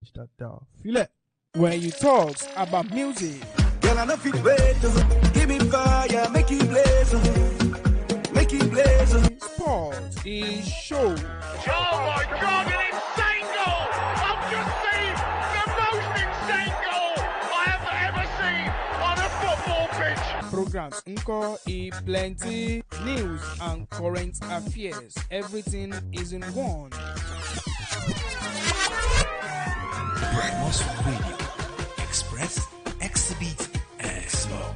change that down. Feel it. Where you talk about music. Girl, I know fit wait. Give me fire, make it blaze. Make it blaze. Sports is show. Oh my God, an insane goal! I've just seen the most insane goal I have ever seen on a football pitch. Programs Nko e plenty news and current affairs. Everything is in one. Primus Radio. Express, exhibit, explore.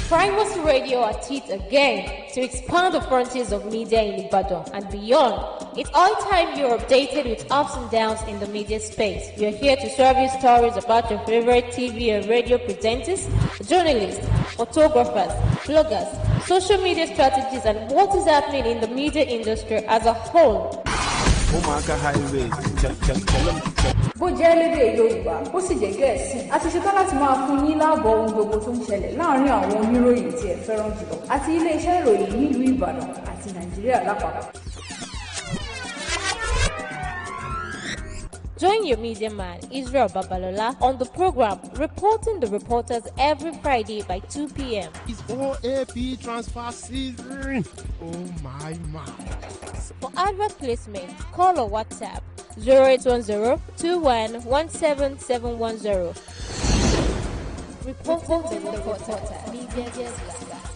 Primus Radio at it again to expand the frontiers of media in Ibadan and beyond. It's all time you're updated with ups and downs in the media space. We're here to serve you stories about your favorite TV and radio presenters, journalists, photographers, bloggers, social media strategies, and what is happening in the media industry as a whole. bó jẹ́ lédè Yorùbá ó sì jẹ́ Gẹ̀ẹ́sì a ti ṣetán láti máa fún yín láàbọ̀ ohun gbogbo tó ń ṣẹlẹ̀ láàárín àwọn oníròyìn tí ẹ fẹ́ràn jùlọ àti iléeṣẹ́ ìròyìn nílùú Ìbàdàn àti Nàìjíríà lápapọ̀. Join your media man, Israel Babalola, on the program Reporting the Reporters every Friday by 2 p.m. It's OAP transfer season. Oh my. For advert placement, call or WhatsApp 0810-21-17710. Reporting the Reporters. Media just like that.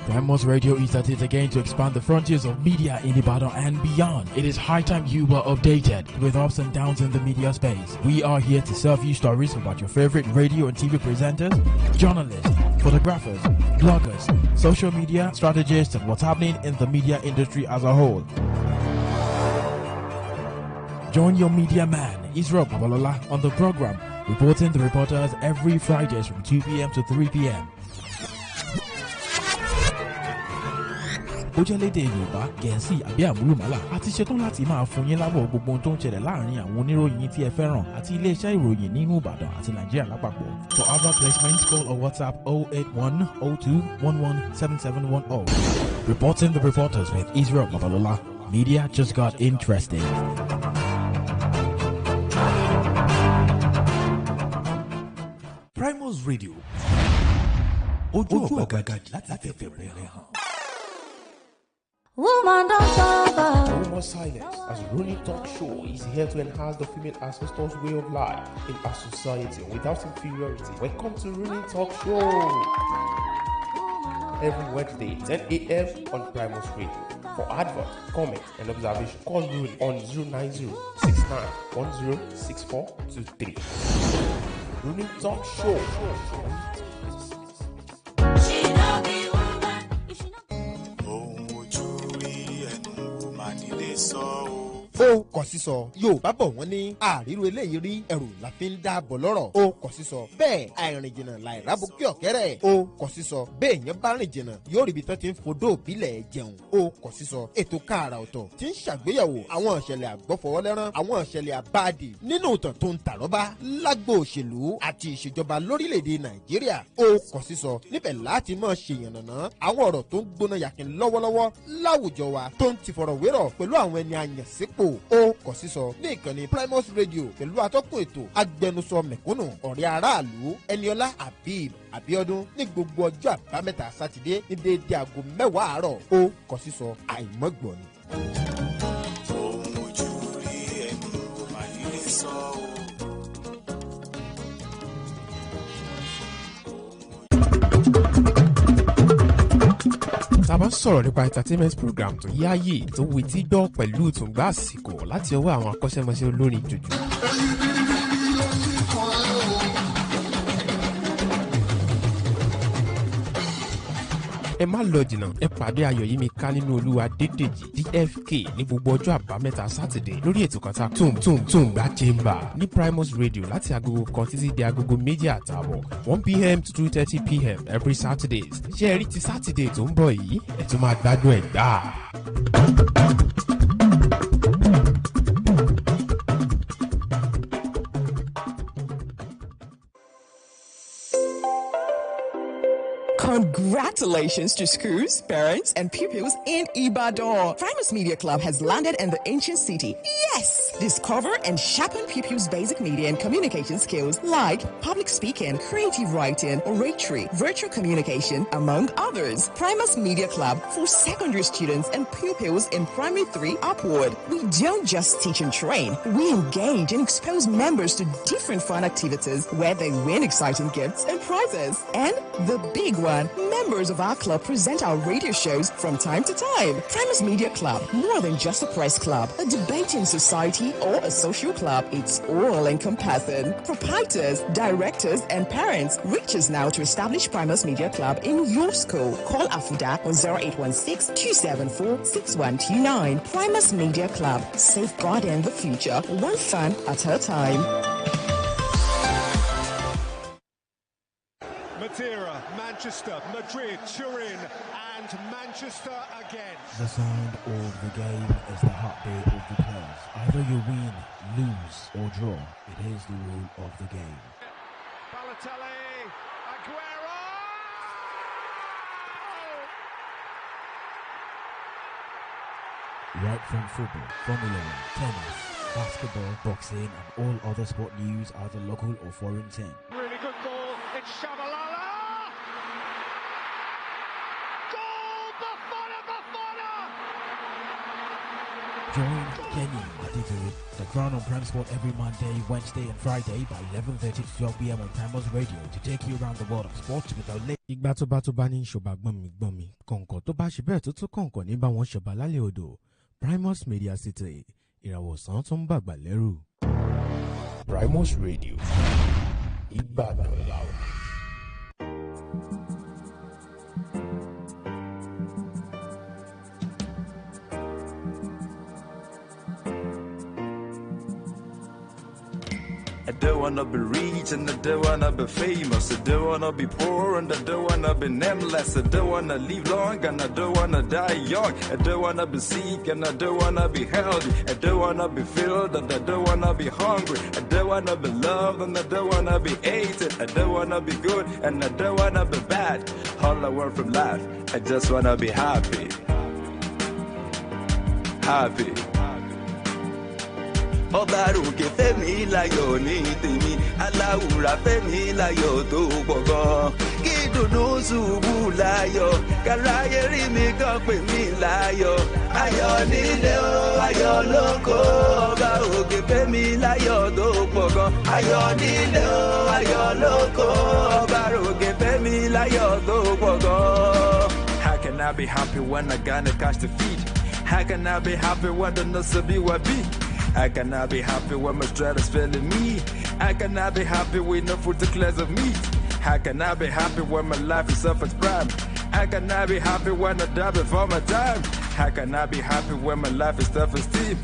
Primus Radio is at it again to expand the frontiers of media in Ibadan and beyond. It is high time you were updated with ups and downs in the media space. We are here to serve you stories about your favorite radio and TV presenters, journalists, photographers, bloggers, social media strategists, and what's happening in the media industry as a whole. Join your media man, Israel Babalola, on the program Reporting the Reporters every Fridays from 2 p.m. to 3 p.m. Ó jẹ́ lédè Yorùbá, Gẹ̀ẹ́sì àbí àmúlùmálà a ti ṣetán láti máa fún yín lábọ̀ gbogbo ohun tó ń ṣẹlẹ̀ láàrin àwọn oníròyìn tí ẹ fẹ́ràn àti iléeṣẹ́ ìròyìn nínú Ìbàdàn àti Nàìjíríà lápapọ̀. For other placements, call or WhatsApp 08102117710. Reporting the Reporters with Israel Babalola. Media just got interesting. Primus Radio. Ojú ọ̀gàgàjì láti fẹ̀fẹ̀ rẹ̀ hàn. Woman don't suffer. No more silence, as Rooney Talk Show is here to enhance the female ancestors' way of life in our society without inferiority. Welcome to Rooney Talk Show. Every Wednesday, 10 a.m. on Primus Radio. For advert, comment, and observation, call Rooney on 090-6910-6423. Rooney Talk Show. ó kọ̀ sísọ Yorùbá bọ̀ wọ́n ní àríro eléyìí rí ẹrù la fi ń dáàbò lọ́rọ̀ ó kọ̀ sísọ bẹ́ẹ̀ àìrìn jìnnà láìrábù kí ọ̀kẹ́rẹ́ ó kọ̀ sísọ bẹ́ẹ̀ yẹn bá rìn jìnnà yóò ríbi tán ti ń fodó òbílẹ̀ jẹun ó kọ̀ sísọ ètò káàrà ọ̀tọ̀ tí ń ṣàgbéyẹ̀wò àwọn ìṣẹ̀lẹ̀ àgbọ́fọwọ́lẹ́rán àwọn ìṣẹ̀lẹ̀ àbáàdì nínú ìtàn tó ń tàrọ́bá lágbo òṣèlú àti ìṣèjọba lórílẹ̀‐èdè Nàìjíríà ó kọ̀ sísọ níbẹ̀ láti máa ṣèyànnàná àwọn ọ̀rọ̀ tó ń gbóná yàkín lọ́wọ́lọ́wọ́ láwùjọ wa tó ń ti fọ̀rọ̀wérọ̀ pẹ̀lú àwọn ẹni àyànsípò ó kọ̀ sísọ ní ìkànnì Primus Radio pẹ̀lú atọ́kùn ètò agbẹnusọ mẹ̀kúnnù ọ̀rẹ́ aráàlú Ẹniọlá Habib Abíọ́dún ní gbogbo ọjọ́ àbámẹ́ta sátidé ní déédéé aago 10 àárọ̀ ó kọ̀ sísọ àìmọ́gbọ̀n ni. Ohun ojú rí ẹnu kò má nílé sọ o. tá a bá ń sọ̀rọ̀ nípa entertainment program tó yáàyè tó wetí gbọ́ pẹ̀lú ìtùngbà àsìkò láti ọwọ́ àwọn akọ́ṣẹ́mọṣẹ́ olórin jùjú. ẹ má lọ jìnnà ẹ pàdé Ayọ̀yímíká nínú Olúwa Dédèjì DFK ní gbogbo ọjọ́ àbámẹ́ta sátidé lórí ètò kan tá Tùǹgbà Chamber ní Primus Radio láti agogo kan títí di agogo 2:30 1 p.m. to 2:30 p.m. every Saturdays. ṣé ẹ rí ti sátidé tó ń bọ̀ yìí ẹ tún máa gbádùn ẹ̀ gbáà. Congrats! Congratulations to schools, parents, and pupils in Ibadan. Primus Media Club has landed in the ancient city. Yes! Discover and sharpen pupils' basic media and communication skills like public speaking, creative writing, oratory, virtual communication, among others. Primus Media Club for secondary students and pupils in primary 3 upward. We don't just teach and train. We engage and expose members to different fun activities where they win exciting gifts and prizes. And the big one, members of our club present our radio shows from time to time. Primus Media Club, more than just a press club, a debating society, or a social club. It's all encompassing. Proprietors, directors, and parents, reach us now to establish Primus Media Club in your school. Call Afuda on 0816-274-6129. Primus Media Club, safeguarding the future, one fan at a time. Madeira, Manchester, Madrid, Turin, and Manchester again. The sound of the game is the heartbeat of the players. Either you win, lose, or draw. It is the rule of the game. Balotelli, Aguero! Right from football, Formula 1, tennis, basketball, boxing, and all other sport news, either local or foreign 10. Really good ball. It's Babalola. Goal! Babalola! Join Kenny Adituri, the Crown on Prime Sport every Monday, Wednesday, and Friday by 11:30 to 12 p.m. on Primus Radio to take you around the world of sports with our latest. ìgbà tó bá ní ṣọba gbọ́n mi kọ̀ǹkọ̀ tó bá ṣe bẹ́ẹ̀ tó tún kọ̀ǹkọ̀ ní bá wọn ṣọba lálẹ́ odò Primus Media City ìràwọ̀sán tó ń bàgbà lẹ́rù. Primus Radio Ìbàdàn làwọn. I don't wanna be rich and I don't wanna be famous. I don't wanna be poor and I don't wanna be nameless. I don't wanna live long and I don't wanna die young. I don't wanna be sick and I don't wanna be healthy. I don't wanna be filled and I don't wanna be hungry. I don't wanna be loved and I don't wanna be hated. I don't wanna be good and I don't wanna be bad. All I want from life, I just wanna be happy. Happy. Ọ̀bàrùkè fẹ́mi láyọ̀ ní tèmi aláwùrà fẹ́mi láyọ̀ tó pọ̀ gan. Kí dùnú ṣubú láyọ̀ káráyé rí mi kan pè mí láyọ̀. Ayọ̀ nílé o ayọ̀ lóko ọ̀bàrùkè fẹ́mi láyọ̀ tó pọ̀ gan. Ayọ̀ nílé o ayọ̀ lóko ọ̀bàrùkè fẹ́mi láyọ̀ tó pọ̀ gan. How can I be happy when I gotta catch the feed? How can I be happy when the nurse be what be? I cannot be happy when my stress is feeling me. I cannot be happy with no food to cleanse of me. I cannot be happy when my life is suffers prime. I cannot be happy when I die before my time. I cannot be happy when my life is self-esteem.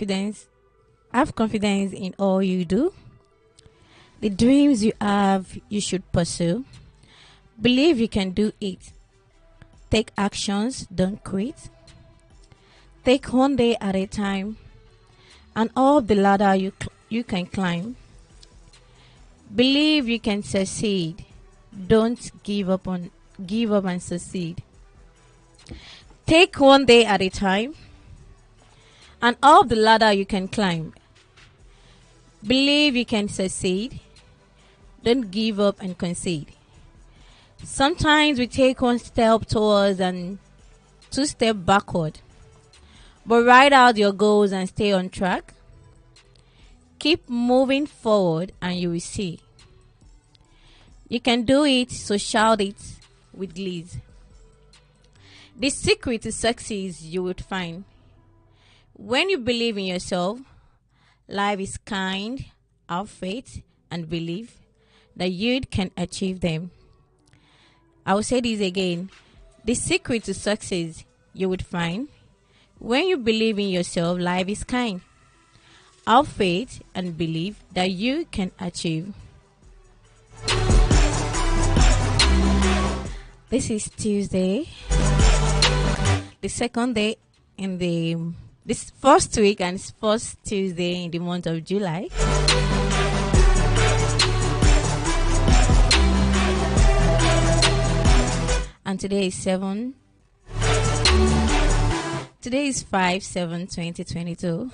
confidence. Have confidence in all you do. The dreams you have, you should pursue. Believe you can do it. Take actions, don't quit. Take one day at a time, and all the ladder you can climb. Believe you can succeed. Don't give up and succeed. Take one day at a time, and all the ladder you can climb. Believe you can succeed. Don't give up and concede. Sometimes we take one step towards and 2 steps backward. But write out your goals and stay on track. Keep moving forward and you will see. You can do it, so shout it with glee. The secret to success you would find. When you believe in yourself, life is kind, have faith, and believe that you can achieve them. I will say this again. The secret to success you would find. When you believe in yourself, life is kind. Have faith and believe that you can achieve. This is Tuesday, the second day in this first week and first Tuesday in the month of July. And today is 5/7/2022.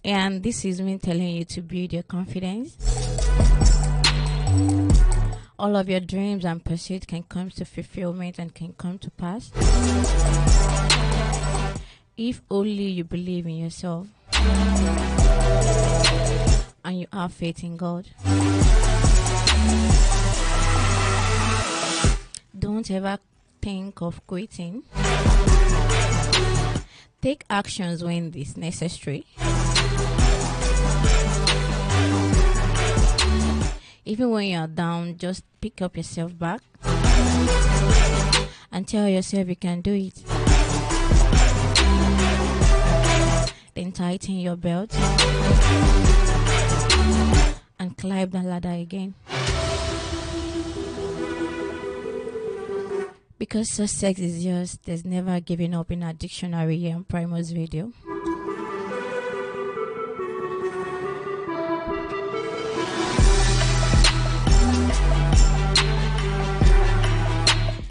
And this is me telling you to build your confidence. All of your dreams and pursuits can come to fulfillment and can come to pass if only you believe in yourself and you have faith in God. Don't ever think of quitting. Take actions when it is necessary. Even when you are down, just pick up yourself back and tell yourself you can do it. Then tighten your belt and climb the ladder again. Because success is yours, there's never giving up in our dictionary here on Primus Radio.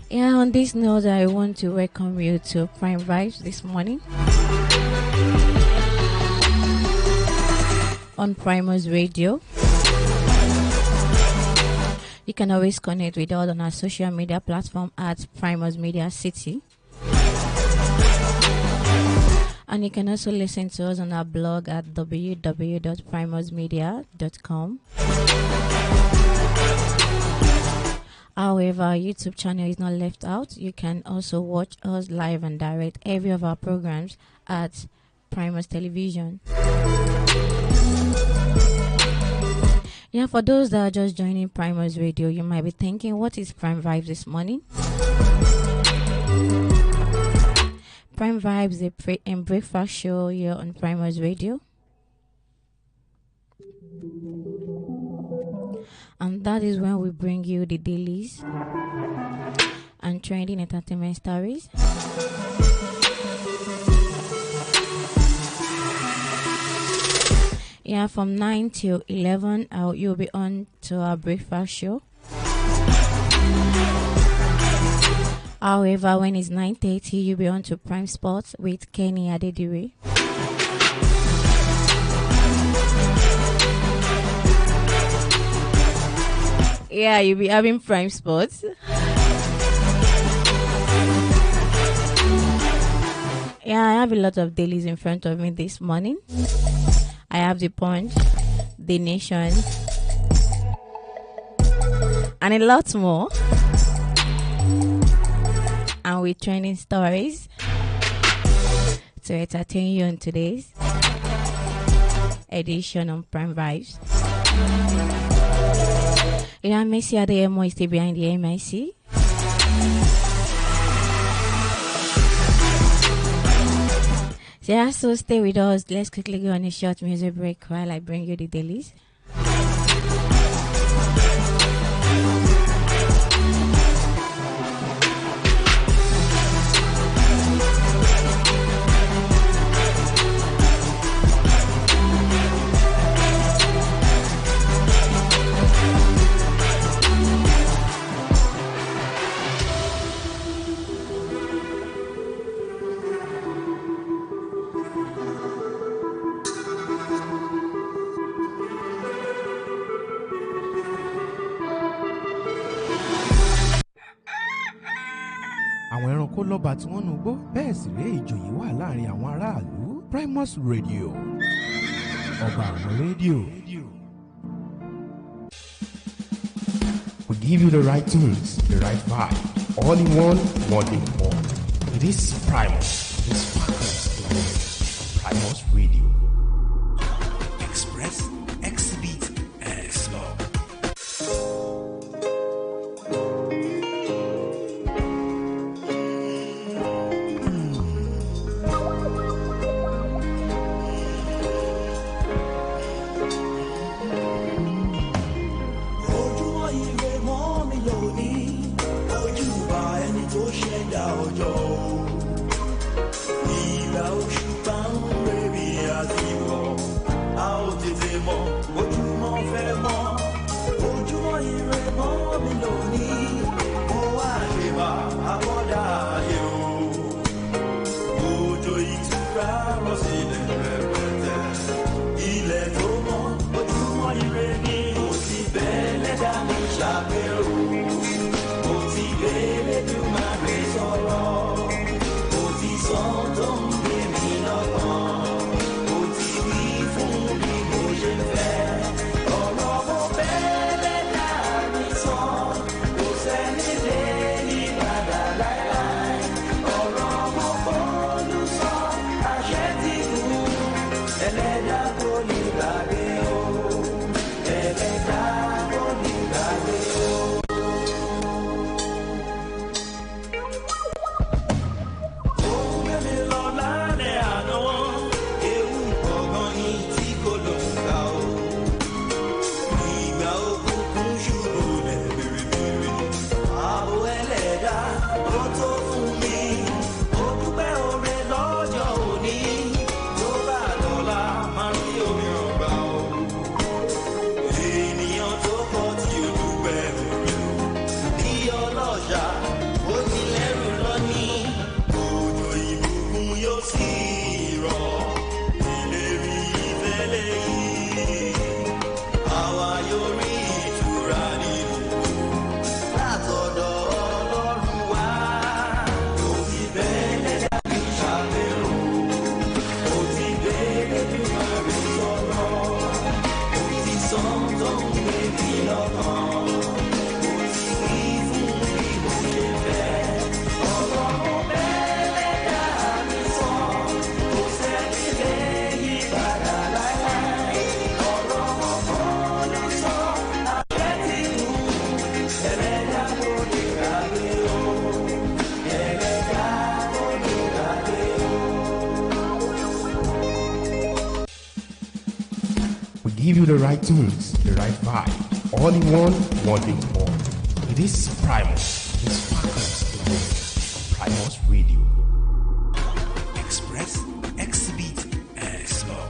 Yeah, on this note, I want to welcome you to Prime Vibes this morning on Primus Radio. You can always connect with us on our social media platform at Primus Media City. And you can also listen to us on our blog at www.primusmedia.com. However, our YouTube channel is not left out. You can also watch us live and direct every of our programs at Primus Television. Yeah, for those that are just joining Primus Radio, you might be thinking, what is Prime Vibes this morning? Prime Vibes is a breakfast show here on Primus Radio. And that is when we bring you the dailies and trending entertainment stories. Yeah, from 9 till 11, you'll be on to our breakfast show. However, when it's 9:30, you'll be on to Prime Sports with Kenny Adedire. Yeah, you'll be having Prime Sports. Yeah, I have a lot of dailies in front of me this morning. I have the Punch, the Nation, and a lot more. And with trending stories to entertain you on today's edition on Prime Vibes. Yeah, Messi Adeyemo is still behind the MIC. Yeah, so stay with us. Let's quickly go on a short music break while I bring you the dailies. àwọn ẹranko lọ́ba tí wọ́n nugbó bẹ́ẹ̀ sì ré ìjòyè wà láàrin àwọn aráàlú. Primus Radio, ọba àwọn rédíò. We give you the right tunes, the right vibe, all in one in all. It is Primus, it sparkles the world. Primus Radio. Express, exhibit, and explore. Give you the right tunes, the right vibe, all in one in all. It is Primus, it sparkles the world. Primus Radio. Express, exhibit, and explore.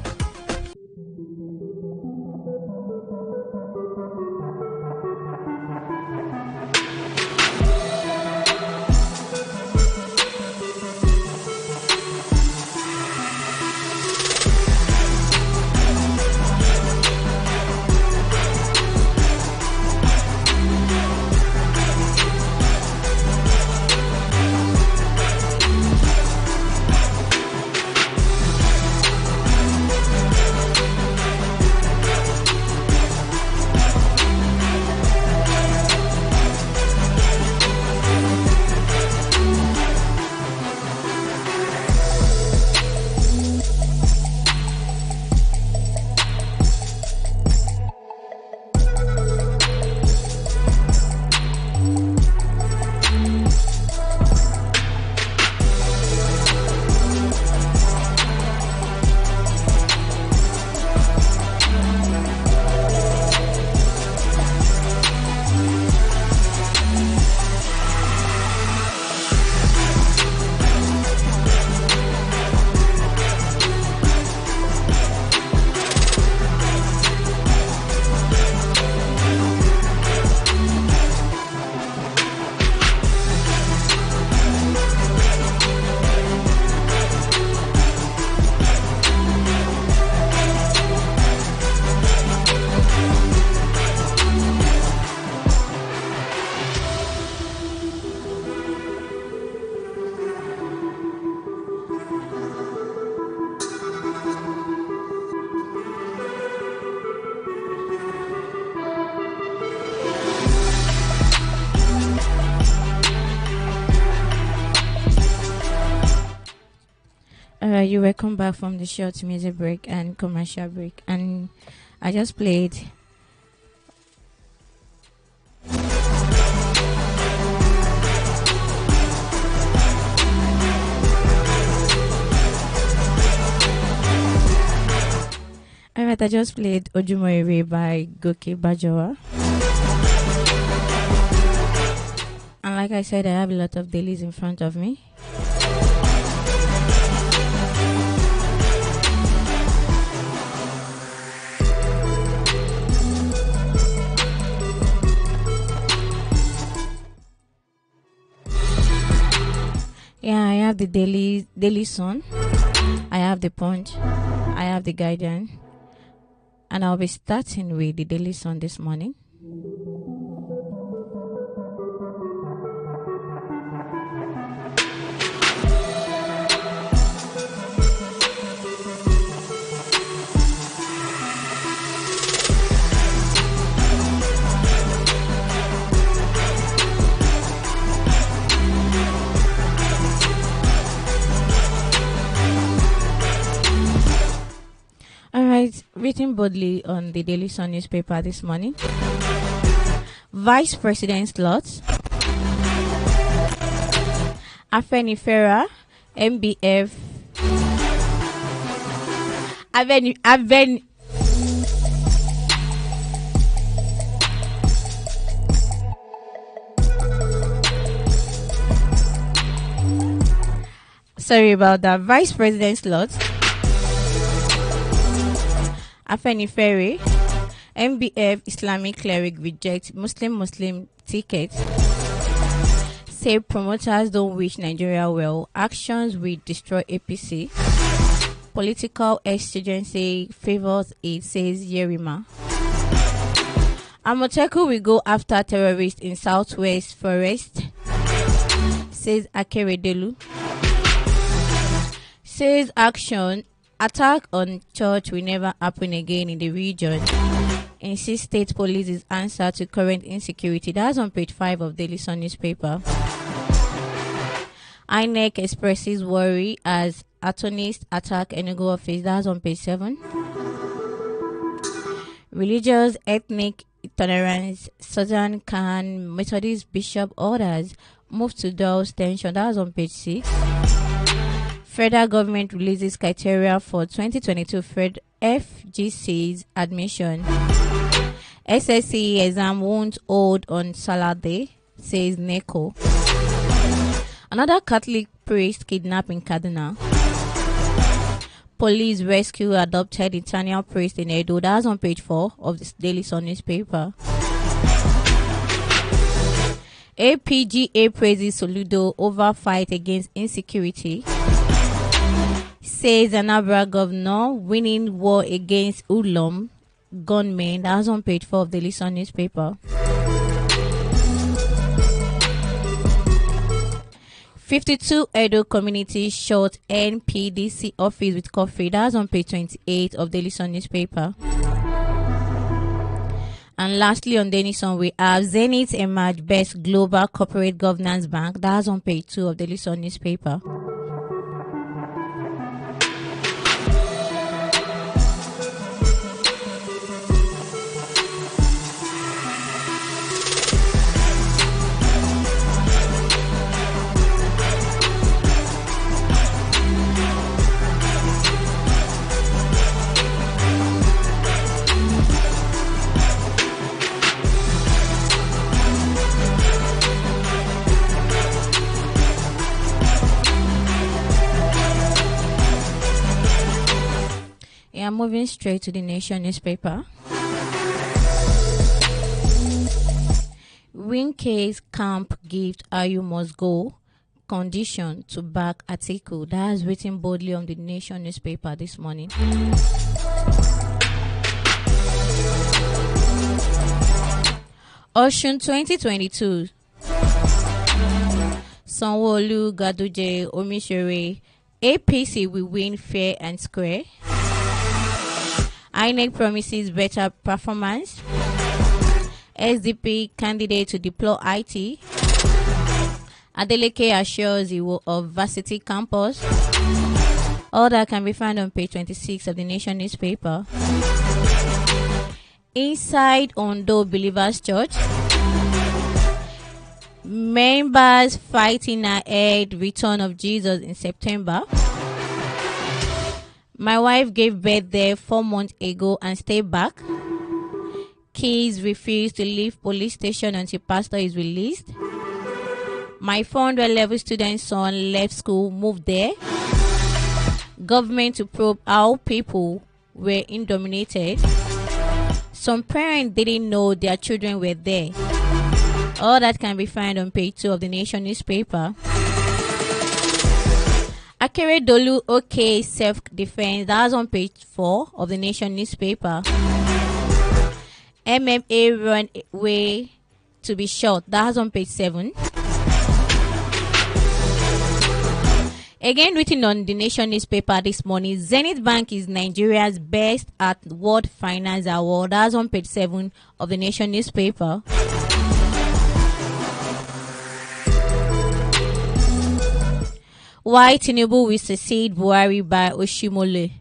Alright, you welcome back from the short music break and commercial break, and I just played Alright, I just played Ojumoire by Goke Bajawa. And like I said, I have a lot of dailies in front of me. Yeah, I have the Daily Sun, I have the Punch, I have the Guardian, and I'll be starting with the Daily Sun this morning. Alright, written boldly on the Daily Sun newspaper this morning. Vice President slots. Afenifera, MBF. Sorry about that. Vice President slots. Afenifere, MBF Islamic cleric reject Muslim ticket. Say promoters don't wish Nigeria well. Actions will destroy APC. Political exigency favors it, says Yerima. Amoteku will go after terrorists in Southwest Forest, says Akeredolu. Says action. Attack on church will never happen again in the region. Insists state police's answer to current insecurity. That's on page 5 of Daily Sun newspaper. INEC expresses worry as atonist attack Enugu office. That's on page 7. Religious ethnic tolerance. Southern Khan Methodist Bishop orders move to dulls tension. That's on page 6. Federal government releases criteria for 2022 FGC's admission. SSCE exam won't hold on Saturday, says NECO. Another Catholic priest kidnapped in Kaduna. Police rescue adopted Italian priest in Edo. That's on page 4 of the Daily Sun newspaper. APGA praises Soludo over fight against insecurity. Says Anambra governor winning war against Ulom gunmen. That's on page 4 of the Daily Sun newspaper. 52 Edo communities shot NPDC office with coffee. That's on page 28 of the Daily Sun newspaper. And lastly, on Daily Sun, we have Zenith emerged best global corporate governance bank. That's on page 2 of the Daily Sun newspaper. Moving straight to the Nation newspaper. Win case camp gift Ayu must go condition to back article. That is written boldly on the Nation newspaper this morning. Ocean 2022. Sanwo-Olu, Gaduje, Omishere. APC will win fair and square. INEC promises better performance. SDP candidate to deploy IT. Adeleke assures he will of varsity campus. All that can be found on page 26 of the Nation newspaper. Inside Ondo Believers Church, members fighting ahead return of Jesus in September. My wife gave birth there 4 months ago and stayed back. Kids refuse to leave police station until pastor is released. My 400 level student son left school, moved there. Government to probe how people were indoctrinated. Some parents didn't know their children were there. All that can be found on page 2 of the Nation newspaper. Akeredolu OK self-defense, that's on page 4 of the Nation newspaper. MMA run away to be shot, that's on page 7. Again, written on the Nation newspaper this morning, Zenith Bank is Nigeria's best at World Finance Award. That's on page 7 of the Nation newspaper. Why Tinubu will succeed Buhari by Oshimole.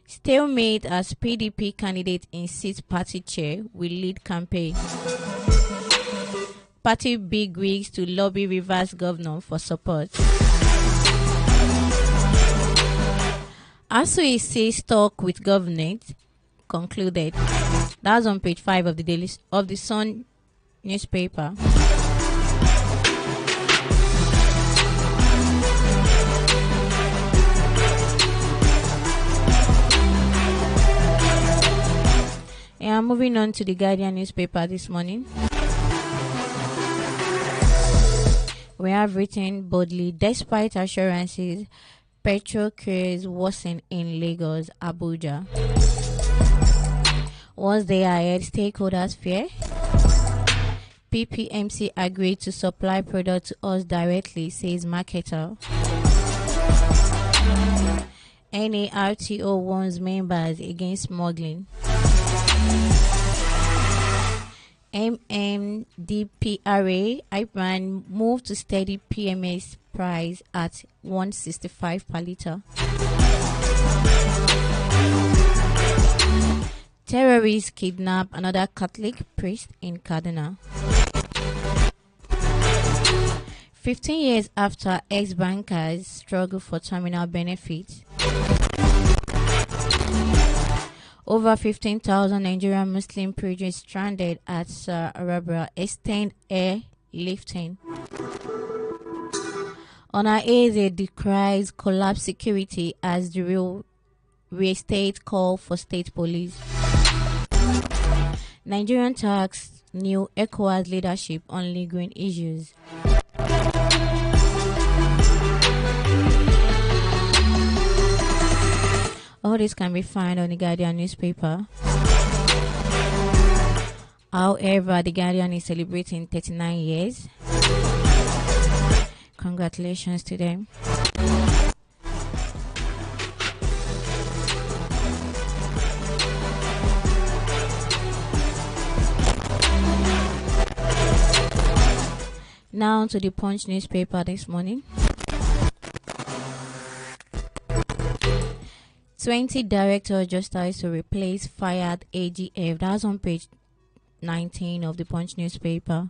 Stalemate as PDP candidate insists party chair will lead campaign. Party bigwigs to lobby Rivers governor for support. ASU says talk with government concluded. That's on page 5 of the Sun newspaper. Yeah, moving on to the Guardian newspaper this morning. We have written boldly, despite assurances, petrol craze worsen in Lagos, Abuja. Once they ahead, stakeholders fear. PPMC agreed to supply product to us directly, says marketer. NARTO warns members against smuggling. MMDPRA IPMAN moved to steady PMS price at 165 per litre. Terrorists kidnap another Catholic priest in Kaduna. 15 years after ex-bankers struggle for terminal benefits. Over 15,000 Nigerian Muslim pilgrims stranded at Arabia extend airlifting. On our AZ decries collapse security as the real estate call for state police. Nigerian tax new ECOWAS leadership on lingering issues. All this can be found on the Guardian newspaper. However, the Guardian is celebrating 39 years. Congratulations to them. Now to the Punch newspaper this morning. 20 Director of Justice to replace fired AGF. That's on page 19 of the Punch newspaper.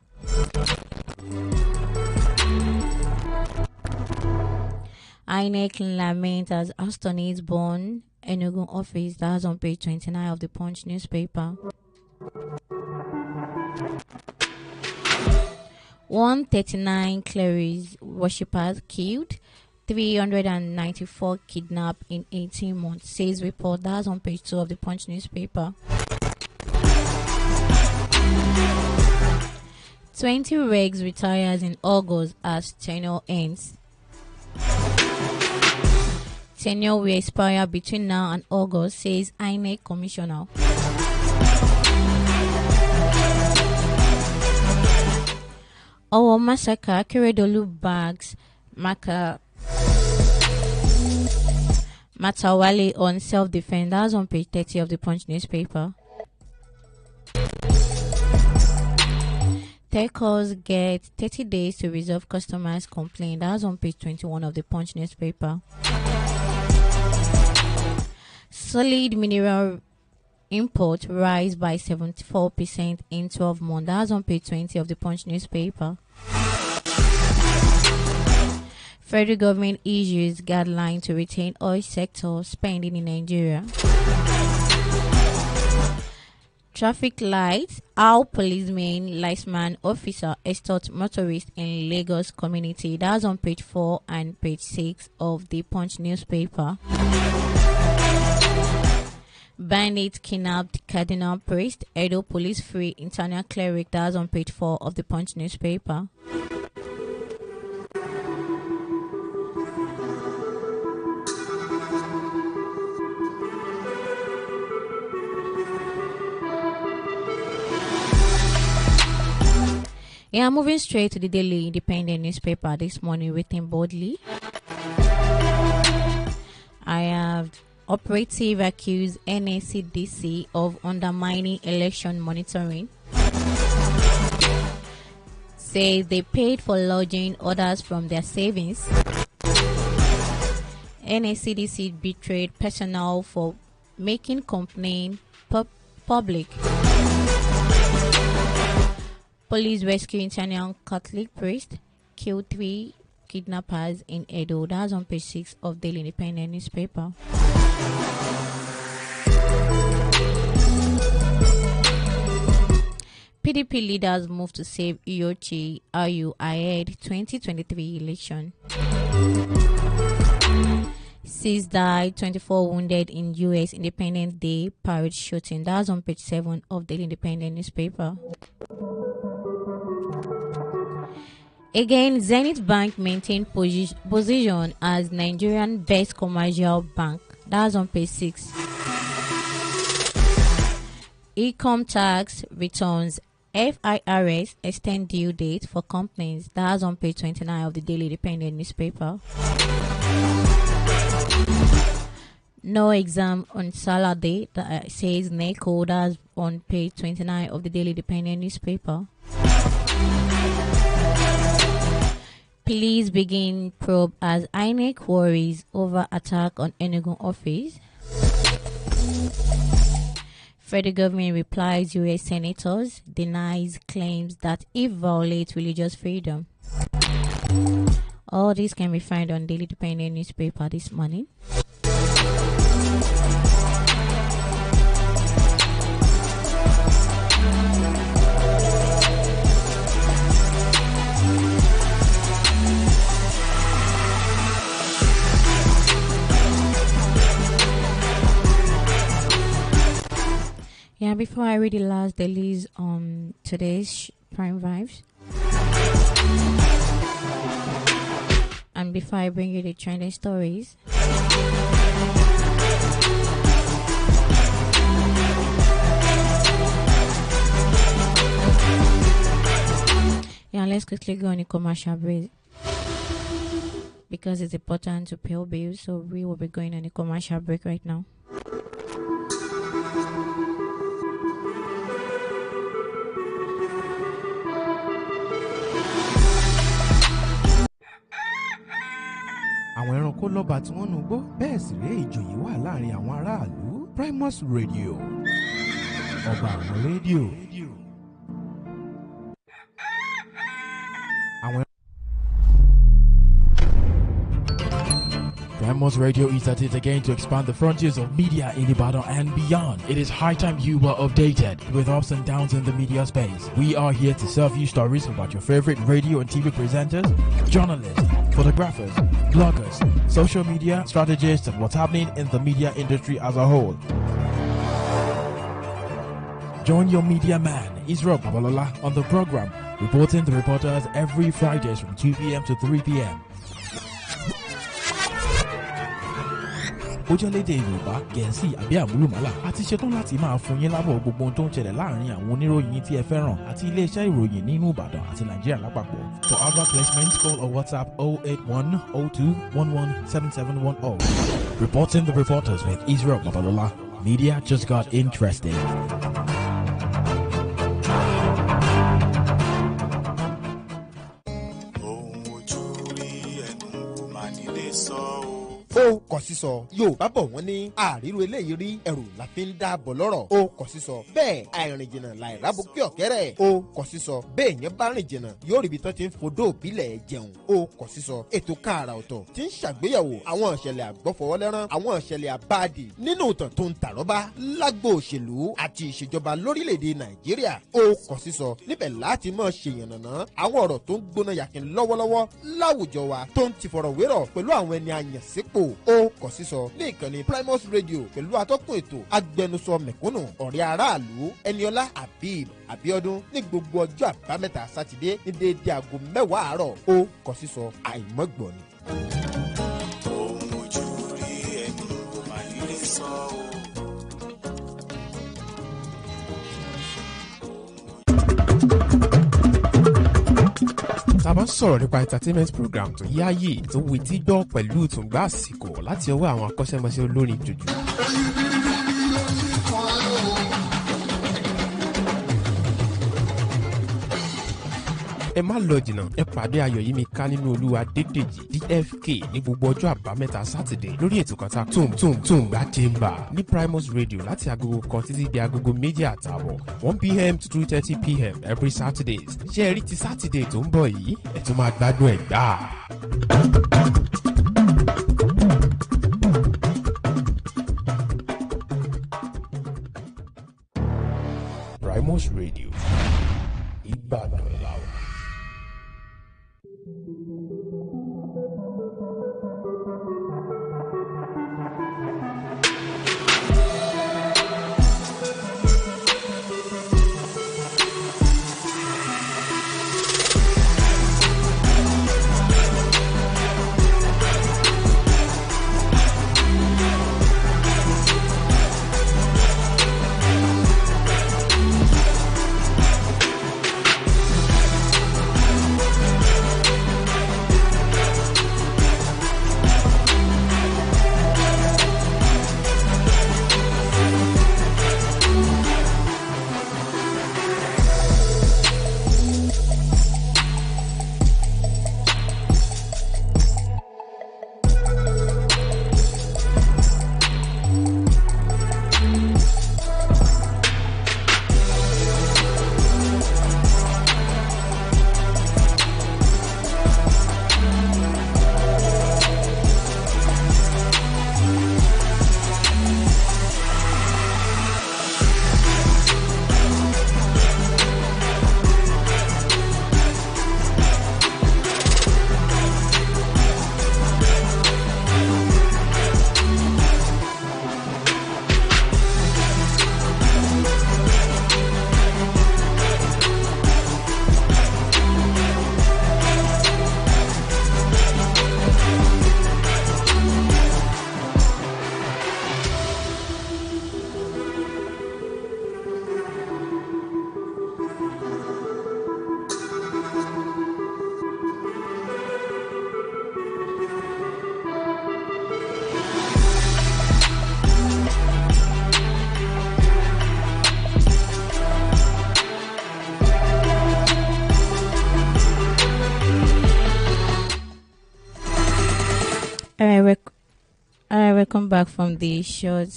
INEC lament as Aston is born Enugu office. That's on page 29 of the Punch newspaper. 139 clerics worshippers killed. 394 kidnapped in 18 months, says report. That's on page 2 of the Punch newspaper. 20 regs retires in August as tenure ends. Tenure will expire between now and August, says INEC commissioner. Our massacre, Akeredolu bags Matawale on self-defense. That's on page 30 of the Punch newspaper. Telcos get 30 days to resolve customers' complaint. That's on page 21 of the Punch newspaper. Solid mineral import rise by 74% in 12 months. That's on page 20 of the Punch newspaper. Federal government issues guideline to retain oil sector spending in Nigeria. Traffic lights, how policemen, liceman, officer extort motorists in Lagos community. That's on page 4 and page 6 of the Punch newspaper. Bandit kidnapped Cardinal Priest, Edo police free internal cleric. That's on page 4 of the Punch newspaper. Yeah, moving straight to the Daily Independent newspaper this morning, written boldly. I have operative accused NACDC of undermining election monitoring. Say they paid for lodging orders from their savings. NACDC betrayed personnel for making complaint public. Police rescue internal Catholic priest, killed 3 kidnappers in Edo. That's on page 6 of Daily Independent newspaper. PDP leaders move to save Iyochi Ayu ahead 2023 election. 6 died, 24 wounded in U.S. Independence Day parade shooting. That's on page 7 of Daily Independent newspaper. Again, Zenith Bank maintained position as Nigerian best commercial bank. That's on page 6. Income tax returns, FIRS extend due date for companies. That's on page 29 of the Daily Independent newspaper. No exam on Saturday, that says NECO. That's on page 29 of the Daily Independent newspaper. Police begin probe as INEC worries over attack on Enugu office. Federal government replies US senators, denies claims that if violates religious freedom. All this can be found on Daily Independent newspaper this morning. Yeah, before I read the last dailies on today's Prime Vibes, and before I bring you the trending stories, yeah, let's quickly go on a commercial break because it's important to pay bills. So we will be going on a commercial break right now. àwọn ẹranko lọ́ba tí wọ́n nugbó bẹ́ẹ̀ sì ré ìjòyè wà láàrin àwọn aráàlú. Primus Radio, ọba àwọn rédíò. Primus Radio is at it again to expand the frontiers of media in Ibadan and beyond. It is high time you were updated with ups and downs in the media space. We are here to serve you stories about your favorite radio and TV presenters, journalists, photographers, bloggers, social media strategists, and what's happening in the media industry as a whole. Join your media man, Israel Babalola, on the program, reporting the reporters every Fridays from 2 p.m. to 3 p.m. bó jẹ́ lédè Yorùbá, Gẹ̀ẹ́sì àbí àmúlùmálà. A ti ṣetán láti máa fún yín lábọ̀ gbogbo ohun tó ń ṣẹlẹ̀ láàrin àwọn oníròyìn tí ẹ fẹ́ràn àti iléeṣẹ́ ìròyìn nínú Ìbàdàn àti Nàìjíríà lápapọ̀. For advert placement, call or WhatsApp 081 02 11 7710. Reporting the reporters with Israel Babalola. Media just got interesting. ó kọ sísọ Yorùbá bọ̀ wọ́n ní àríro eléyìí rí ẹrù la fi ń dá bọ̀ lọ́rọ̀ ó kọ sísọ bẹ́ẹ̀ àìrìn jìnnà láìrábù kí ọ̀kẹ́rẹ́ ó kọ sísọ bẹ́ẹ̀ yẹn bá rìn jìnnà yóò ríbi tán ti ń fodó òbílẹ̀ jẹun ó kọ sísọ ètò káàrà ọ̀tọ̀ tí ń ṣàgbéyẹ̀wò àwọn ìṣẹ̀lẹ̀ àgbọ́fọwọ́lẹ́rán àwọn ìṣẹ̀lẹ̀ àbáàdì nínú ìtàn tó ń tàrọ́bá lágbo òṣèlú àti ìṣèjọba lórílẹ̀‐èdè Nàìjíríà ó kọ sísọ níbẹ̀ láti máa ṣèyànnàná àwọn ọ̀rọ̀ tó ń gbóná yàkín lọ́wọ́lọ́wọ́ láwùjọ wa tó ń ti fọ̀rọ̀wérọ̀ pẹ̀lú àwọn ẹni àyànsípò ó kọ sísọ ní ìkànnì Primus Radio pẹ̀lú atọ́kùn ètò agbẹnusọ mẹ̀kúnnù ọ̀rẹ́ aráàlú Ẹniọlá Habib Abíọ́dún ní gbogbo ọjọ́ àbámẹ́ta sátidé ní déédé aago 10 àárọ̀ ó kọ sísọ àìmọ́gbọ̀n ni. ohun ojú rí ẹnu kò má nílé sọ o. tá a bá sọ̀rọ̀ nípa entertainment program tó yáàyè tó wetí gbọ́ pẹ̀lú ìtùngbà àsìkò láti ọwọ́ àwọn akọ́ṣẹ́mọṣẹ́ olórin jùjú. ẹ má lọ jìnnà ẹ pàdé Ayọ̀yímíká nínú Olúwa Adédèjì DFK ní gbogbo ọjọ́ àbámẹ́ta sátidé lórí ètò kan tá Tùǹgbà Chamber ní Primus Radio láti agogo kan títí di agogo 2:30 1 p.m. to 2:30 p.m. every Saturdays. ṣé ẹ rí ti sátidé tó ń bọ̀ yìí ẹ tún máa gbádùn ẹ̀ gbáà. Primus Radio Ìbàdàn làwọn. Welcome back from the short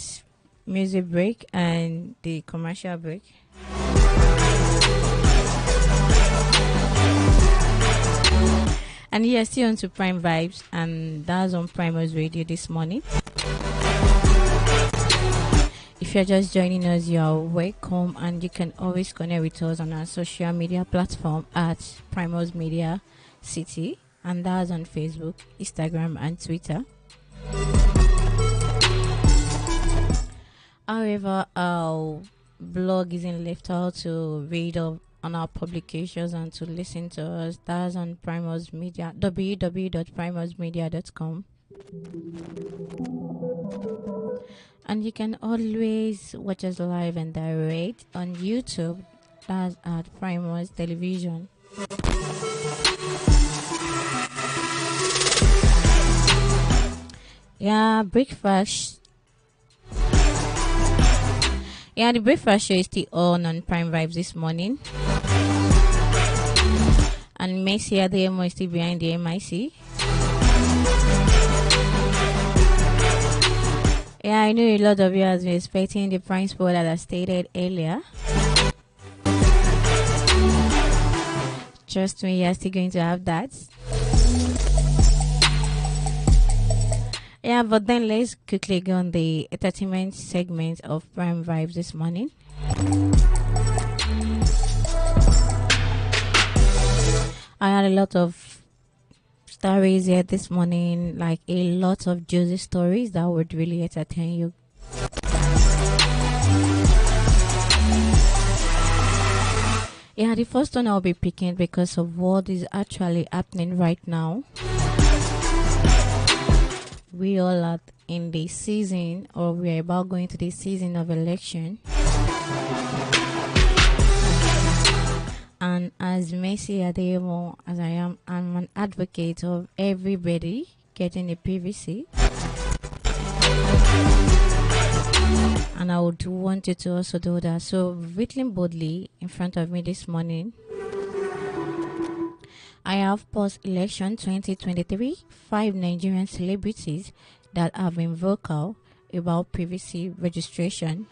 music break and the commercial break. And you're still on to Prime Vibes, and that's on Primus Radio this morning. If you're just joining us, you're welcome, and you can always connect with us on our social media platform at Primus Media City, and that's on Facebook, Instagram, and Twitter. However, our blog isn't left out to read on our publications and to listen to us. That's on Primus Media, www.primusmedia.com. And you can always watch us live and direct on YouTube. That's at Primus Television. Yeah, breakfast. Yeah, the breakfast show is still on Prime Vibes this morning. And Messi at the MO is still behind the MIC. Yeah, I know a lot of you have been expecting the prime spot that I stated earlier. Trust me, you're still going to have that. Yeah, but then let's quickly go on the entertainment segment of Prime Vibes this morning. I had a lot of stories here this morning, like a lot of juicy stories that would really entertain you. Yeah, the first one I'll be picking because of what is actually happening right now. We all are in the season, or we are about going to the season of election. And as Messi Ademo, as I am, I'm an advocate of everybody getting a PVC. And I would want you to also do that. So, written boldly in front of me this morning, I have post-election 2023 5 Nigerian celebrities that have been vocal about PVC registration.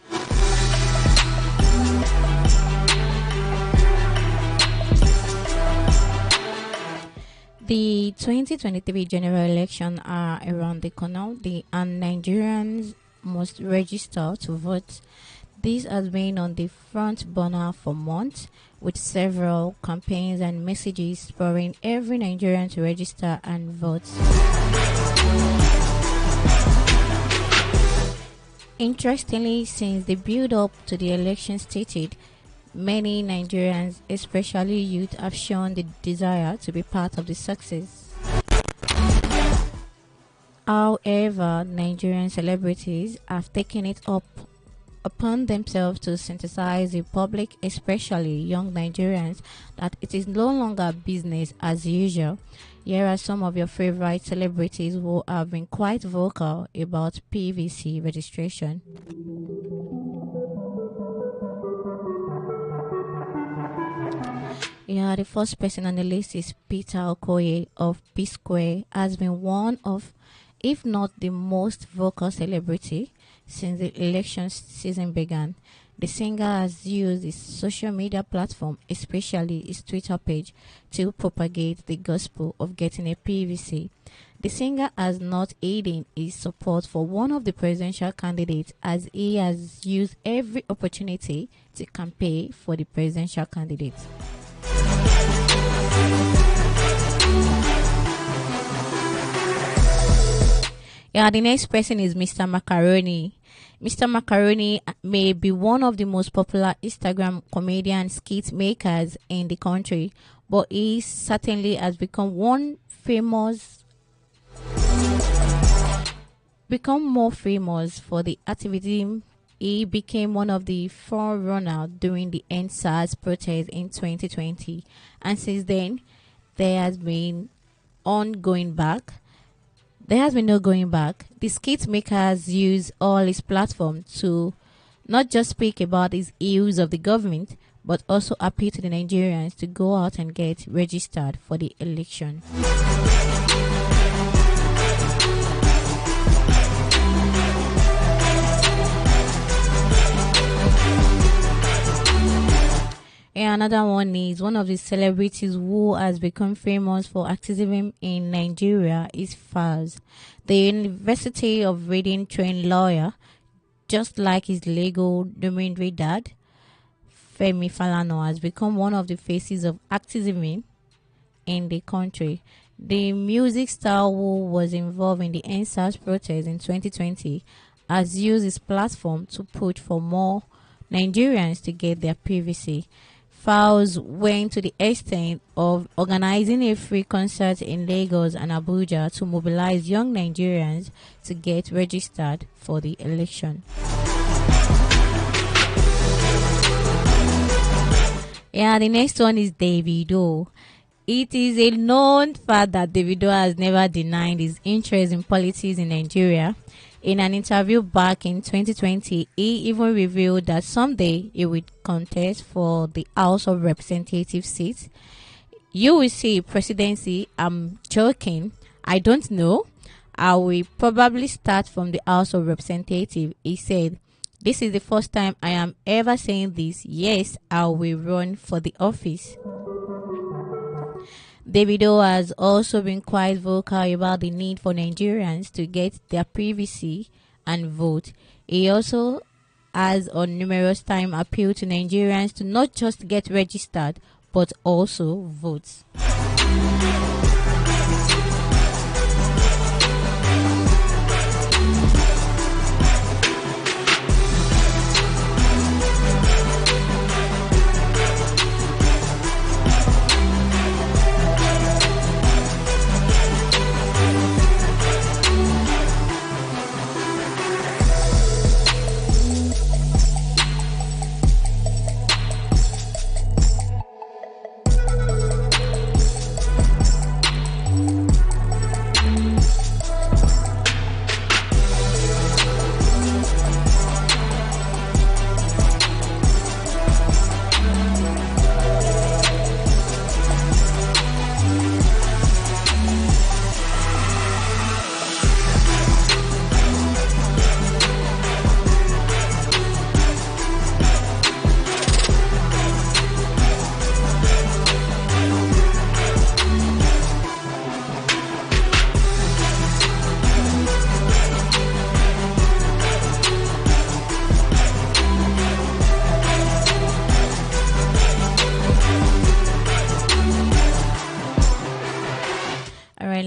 The 2023 general election are around the corner, and Nigerians must register to vote. This has been on the front burner for months, with several campaigns and messages spurring every Nigerian to register and vote. Interestingly, since the build-up to the election stated, many Nigerians, especially youth, have shown the desire to be part of the success. However, Nigerian celebrities have taken it upon themselves to synthesize the public, especially young Nigerians, that it is no longer business as usual. Here are some of your favorite celebrities who have been quite vocal about PVC registration. Yeah, the first person on the list is Peter Okoye of P-Square, has been one of, if not the most vocal celebrity since the election season began. The singer has used his social media platform, especially his Twitter page, to propagate the gospel of getting a PVC. The singer has not hidden his support for one of the presidential candidates, as he has used every opportunity to campaign for the presidential candidate. Yeah, the next person is Mr. Macaroni. Mr. Macaroni may be one of the most popular Instagram comedian skit makers in the country, but he certainly has become more famous for the activism. He became one of the forerunners during the EndSARS protest in 2020, and since then there has been no going back. The skit makers use all his platform to not just speak about his ills of the government, but also appeal to the Nigerians to go out and get registered for the election. And another one is one of the celebrities who has become famous for activism in Nigeria is Faz, the University of Reading trained lawyer, just like his legal dominatory dad, Femi Falana, has become one of the faces of activism in the country. The music star who was involved in the EndSARS protest in 2020 has used his platform to push for more Nigerians to get their PVC. Falz went to the extent of organizing a free concert in Lagos and Abuja to mobilize young Nigerians to get registered for the election. Yeah, the next one is Davido. It is a known fact that Davido has never denied his interest in politics in Nigeria. In an interview back in 2020, he even revealed that someday he would contest for the House of Representatives seat. You will see presidency. I'm joking. I don't know. I will probably start from the House of Representatives, he said. This is the first time I am ever saying this. Yes, I will run for the office. Davido has also been quite vocal about the need for Nigerians to get their privacy and vote. He also has on numerous times appealed to Nigerians to not just get registered but also vote.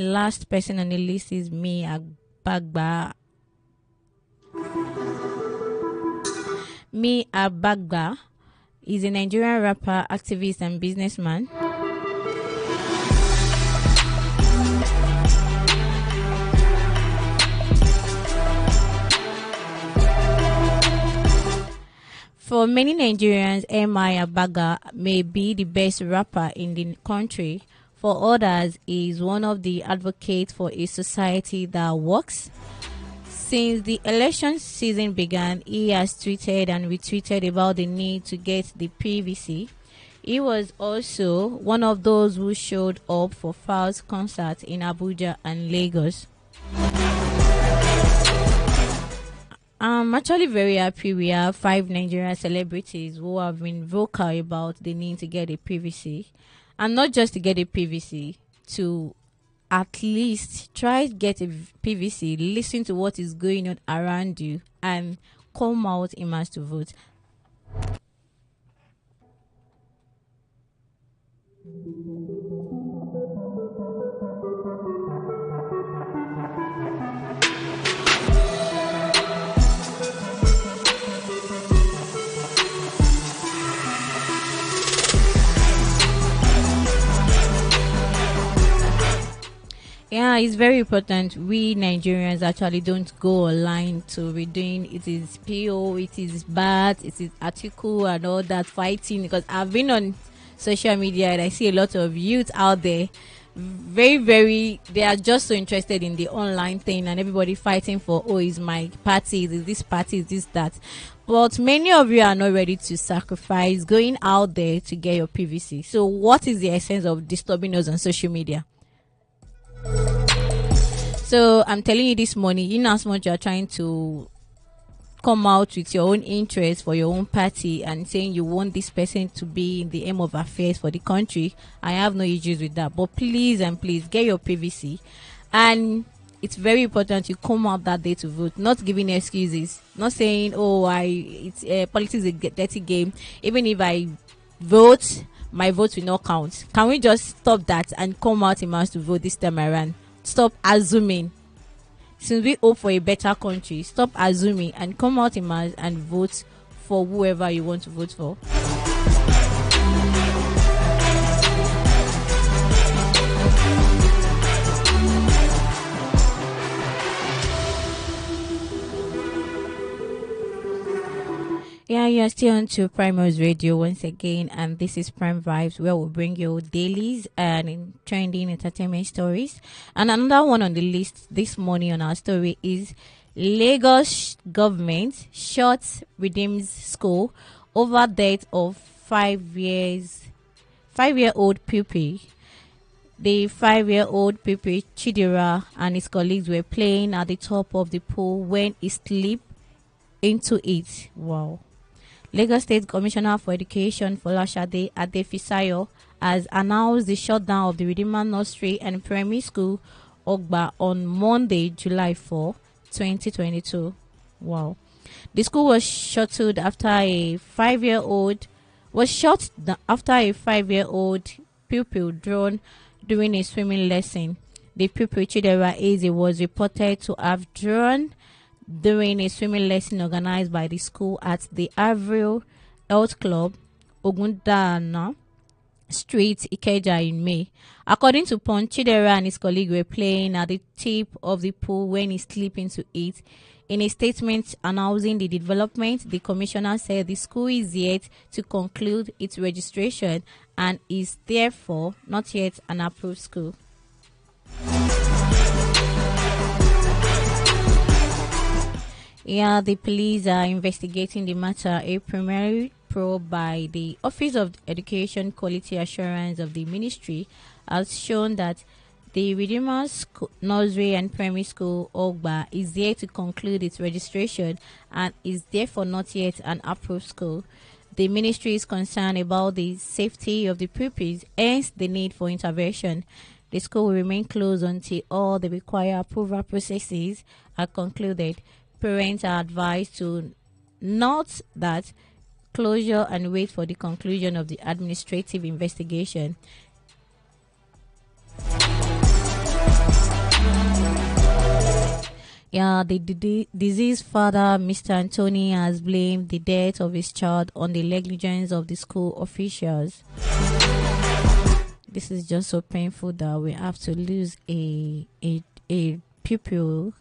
Last person on the list is Mi Abagba. Mi Abagba is a Nigerian rapper, activist, and businessman. For many Nigerians, M.I. Abagba may be the best rapper in the country. For others, he is one of the advocates for a society that works. Since the election season began, he has tweeted and retweeted about the need to get the PVC. He was also one of those who showed up for Falz concerts in Abuja and Lagos. I'm actually very happy we have 5 Nigerian celebrities who have been vocal about the need to get a PVC. And not just to get a PVC, to at least try to get a PVC, listen to what is going on around you, and come out in mass to vote. Yeah, it's very important. We Nigerians actually don't go online to be doing it is PO, it is bad, it is article and all that fighting, because I've been on social media and I see a lot of youth out there they are just so interested in the online thing and everybody fighting for, oh, is my party, is this party, is this that. But many of you are not ready to sacrifice going out there to get your PVC. So what is the essence of disturbing us on social media? So I'm telling you this morning, in as much you are trying to come out with your own interest for your own party and saying you want this person to be in the aim of affairs for the country, I have no issues with that. But please and please get your PVC. And it's very important you come out that day to vote, not giving excuses, not saying, oh, politics is a dirty game. Even if I vote, my vote will not count. Can we just stop that and come out in mass to vote this time around? Stop assuming. Since we hope for a better country, stop assuming and come out in mass and vote for whoever you want to vote for. Yeah, you're still on to Primers Radio once again, and this is Prime Vibes, where we'll bring you dailies and trending entertainment stories. And another one on the list this morning on our story is Lagos government shuts redeems school over death of 5-year-old pupil. The 5-year-old pupil Chidera and his colleagues were playing at the top of the pool when he slipped into it. Wow. Lagos State Commissioner for Education Folashade Adefisayo has announced the shutdown of the Redeemer Nursery and Primary School Ogba on Monday, July 4, 2022. Wow. The school was shuttled after a 5-year-old pupil drowned during a swimming lesson. The pupil Chidera Eze was reported to have drowned during a swimming lesson organized by the school at the Avril Health Club, Ogundana Street, Ikeja in May. According to Punch, Chidera and his colleague were playing at the tip of the pool when he slipped into it. In a statement announcing the development, the commissioner said the school is yet to conclude its registration and is therefore not yet an approved school. Yeah, the police are investigating the matter. A preliminary probe by the Office of Education Quality Assurance of the Ministry has shown that the Redeemer Nursery and Primary School Ogba is yet to conclude its registration and is therefore not yet an approved school. The ministry is concerned about the safety of the pupils, hence the need for intervention. The school will remain closed until all the required approval processes are concluded. Parents are advised to note that closure and wait for the conclusion of the administrative investigation. Yeah, the deceased father, Mr. Anthony, has blamed the death of his child on the negligence of the school officials. This is just so painful that we have to lose a pupil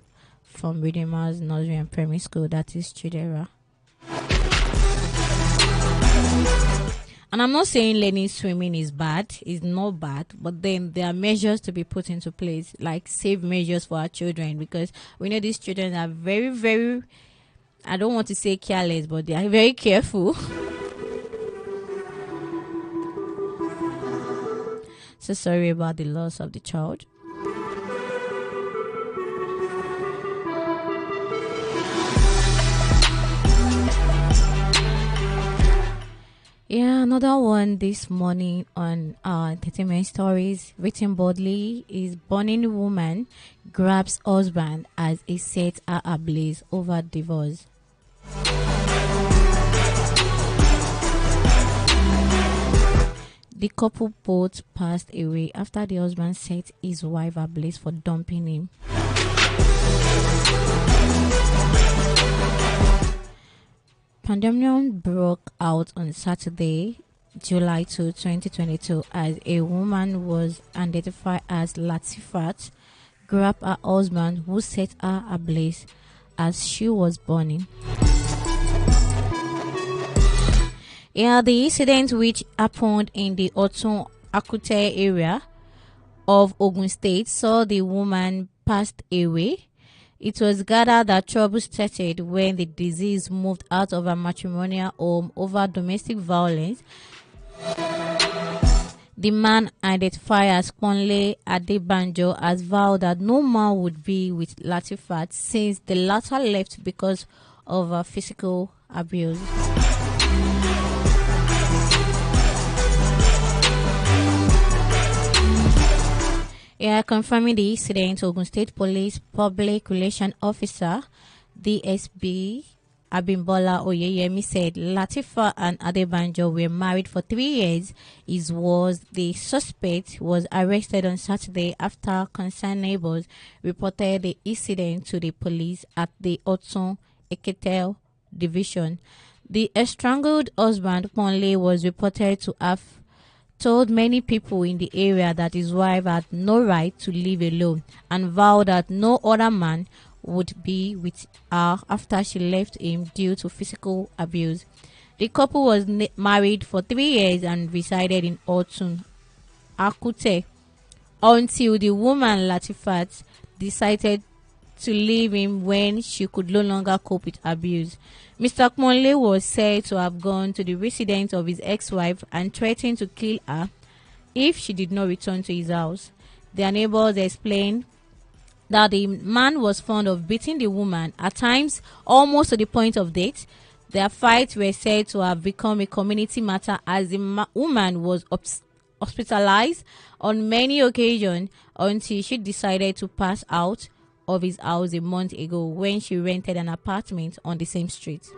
from Redeemer's Nursery and Primary School, that is Chidera. And I'm not saying learning swimming is bad, it's not bad, but then there are measures to be put into place, like safe measures for our children, because we know these children are very, very, I don't want to say careless, but they are very careful. So sorry about the loss of the child. Yeah, another one this morning on our entertainment stories, written boldly, is burning woman grabs husband as he sets her ablaze over divorce. The couple both passed away after the husband set his wife ablaze for dumping him. Pandemonium broke out on Saturday, July 2, 2022, as a woman was identified as Latifat grabbed her husband, who set her ablaze as she was burning. Yeah, the incident, which happened in the Otun Akute area of Ogun State, saw the woman passed away. It was gathered that trouble started when the deceased moved out of her matrimonial home over domestic violence. The man, identified as Ponle Adebanjo, has vowed that no man would be with Latifat since the latter left because of her physical abuse. Yeah, confirming the incident, Ogun State Police Public Relations Officer DSB Abimbola Oyeyemi said Latifa and Adebanjo were married for 3 years. The suspect was arrested on Saturday after concerned neighbors reported the incident to the police at the Otsun Eketel division. The strangled husband, Ponle, was reported to have told many people in the area that his wife had no right to live alone and vowed that no other man would be with her after she left him due to physical abuse. The couple was married for 3 years and resided in Otun, Akute, until the woman Latifat decided to leave him when she could no longer cope with abuse. Mr. Kmonle was said to have gone to the residence of his ex-wife and threatened to kill her if she did not return to his house. Their neighbors explained that the man was fond of beating the woman, at times almost to the point of death. Their fights were said to have become a community matter as the woman was hospitalized on many occasions until she decided to pass out of his house a month ago when she rented an apartment on the same street.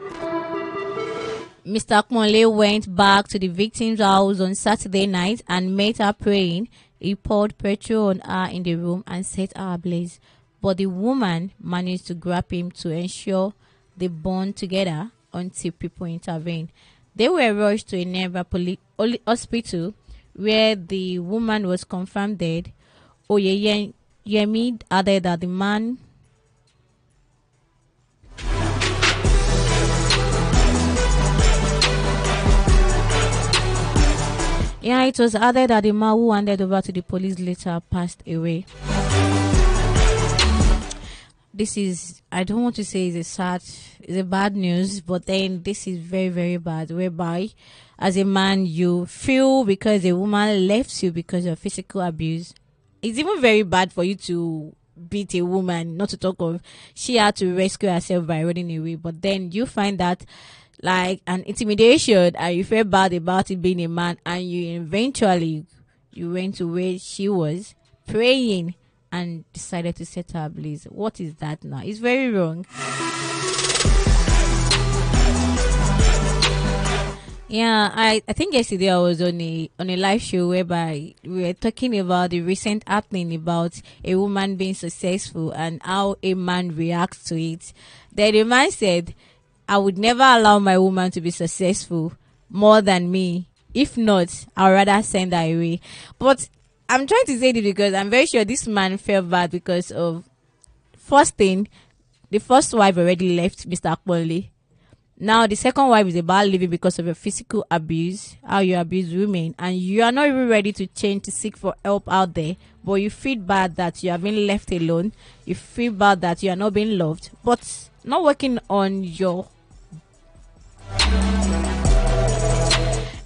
Mr. Kmonle went back to the victim's house on Saturday night and met her praying. He poured petrol on her in the room and set her ablaze, but the woman managed to grab him to ensure they bond together until people intervened. They were rushed to a nearby hospital where the woman was confirmed dead. Oyeyemi added that the man it was added that the man who handed over to the police later passed away. This is, I don't want to say it's a bad news, but then this is very, very bad, whereby as a man you feel because a woman left you because of physical abuse. It's even very bad for you to beat a woman, not to talk of she had to rescue herself by running away, but then you find that like an intimidation and you feel bad about it being a man, and you eventually went to where she was praying and decided to set her ablaze. What is that now? It's very wrong. Yeah, I think yesterday I was on a live show whereby we were talking about the recent happening about a woman being successful and how a man reacts to it. Then the man said, I would never allow my woman to be successful more than me. If not, I'd rather send her away. But I'm trying to say this because I'm very sure this man felt bad because of, first thing, the first wife already left Mr. Akpoli. Now the second wife is about leaving because of your physical abuse, how you abuse women, and you are not even ready to change, to seek for help out there, but you feel bad that you have been left alone. You feel bad that you are not being loved, but not working on your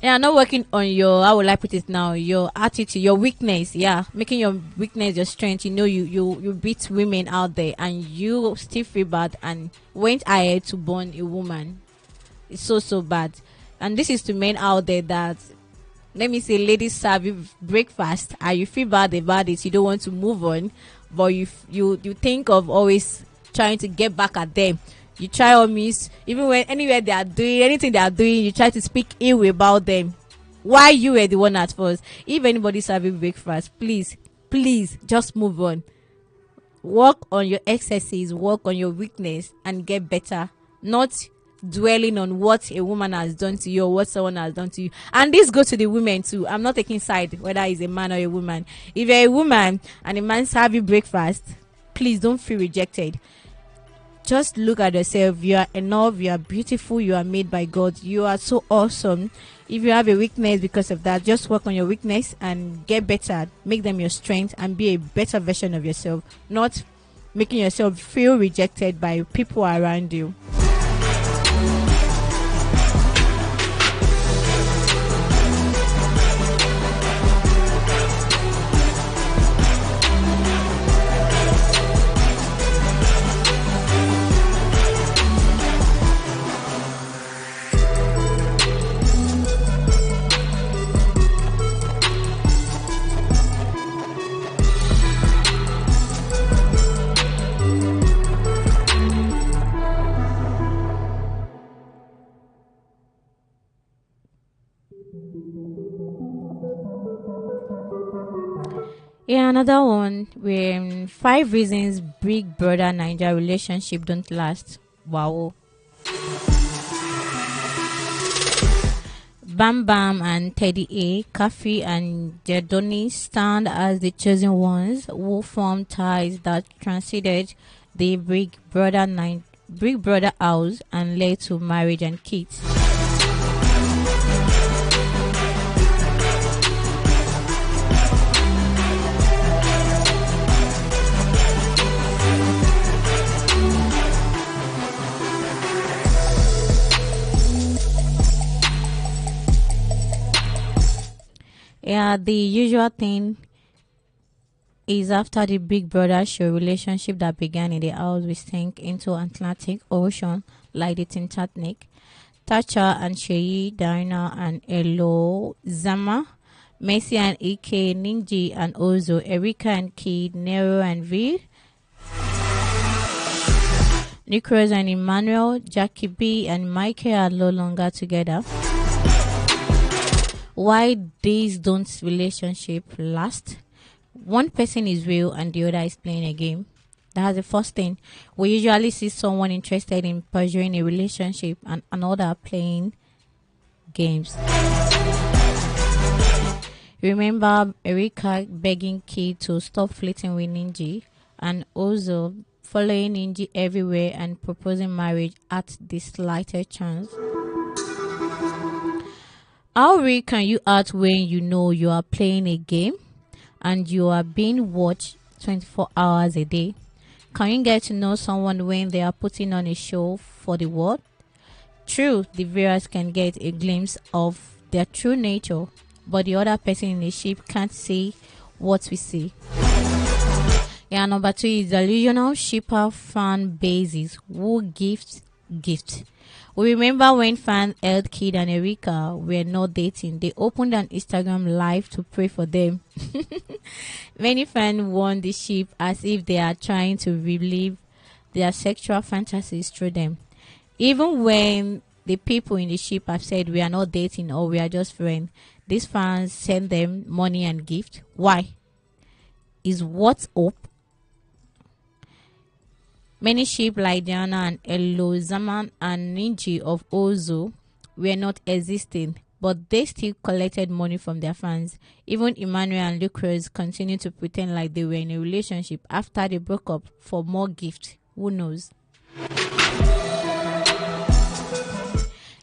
not working on your, how will I put it now, your attitude, your weakness. Yeah, making your weakness your strength. You know, you beat women out there and you still feel bad and went ahead to born a woman. It's so bad. And this is to men out there that, let me say, ladies serve you breakfast and you feel bad about it. You don't want to move on, but you think of always trying to get back at them. You try on means, even when anywhere they are doing anything they are doing, you try to speak ill about them. Why you were the one at first? If anybody serving breakfast, please just move on. Work on your excesses, work on your weakness, and get better. Not dwelling on what a woman has done to you or what someone has done to you. And this goes to the women too. I'm not taking side whether it's a man or a woman. If you're a woman and a man serve you breakfast, please don't feel rejected. Just look at yourself. You are enough. You are beautiful. You are made by God. You are so awesome. If you have a weakness because of that, just work on your weakness and get better. Make them your strength and be a better version of yourself. Not making yourself feel rejected by people around you. Yeah, another one. 5 reasons Big Brother Nigeria relationship don't last. Wow. Bam Bam and Teddy A, Kafi and Jedoni stand as the chosen ones who formed ties that transcended the Big Brother house and led to marriage and kids. Yeah, the usual thing is after the Big Brother show, relationship that began in the house will sink into Atlantic Ocean like the Titanic. Tacha and Sheyi, Diana and Elo, Zama, Messi and Ike, Ninji and Ozo, Erika and Kid, Nero and V, Nicholas and Emmanuel, Jackie B and Michael are no longer together. Why these don't relationship last? One person is real and the other is playing a game. That's the first thing. We usually see someone interested in pursuing a relationship and another playing games. Remember Erika begging Kid to stop flirting with Ninji and also following Ninji everywhere and proposing marriage at the slightest chance. How real can you act when you know you are playing a game and you are being watched 24 hours a day? Can you get to know someone when they are putting on a show for the world? True, the viewers can get a glimpse of their true nature, but the other person in the ship can't see what we see. Yeah, number 2 is delusional shipper fan bases who gifts. We remember when fans held Kid and Erika were not dating, they opened an Instagram live to pray for them. Many fans won the ship as if they are trying to relive their sexual fantasies through them. Even when the people in the ship have said we are not dating or we are just friends, these fans send them money and gift. Why? Is what's up? Many sheep like Diana and Elo, Zaman and Ninji of Ozo were not existing, but they still collected money from their fans. Even Emmanuel and Lucrez continued to pretend like they were in a relationship after they broke up for more gifts. Who knows?